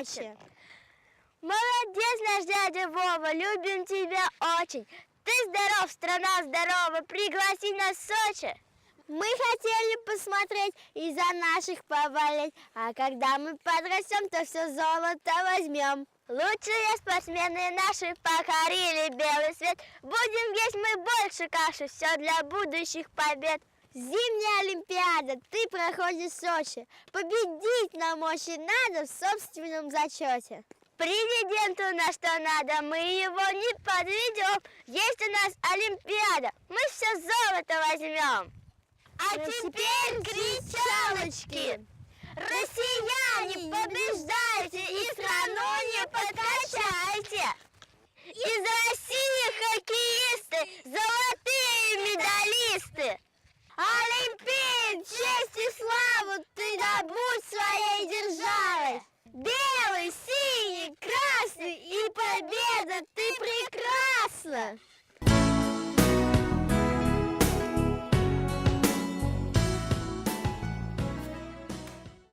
Сочи. Молодец, наш дядя Вова, любим тебя очень. Ты здоров, страна здорова, пригласи нас в Сочи. Мы хотели посмотреть и за наших поболеть, а когда мы подрастем, то все золото возьмем. Лучшие спортсмены наши покорили белый свет. Будем есть мы больше каши, все для будущих побед. Зимняя Олимпиада, ты проходишь в Сочи. Победить нам очень надо в собственном зачете. Президенту на что надо, мы его не подведем. Есть у нас Олимпиада, мы все золото возьмем. А теперь кричалочки. Россияне, побеждайте и страну не подкачайте. Из России хоккеисты, золотые медалисты. Олимпиад, честь и славу ты добудь своей державой. Белый, синий, красный и победа, ты прекрасна.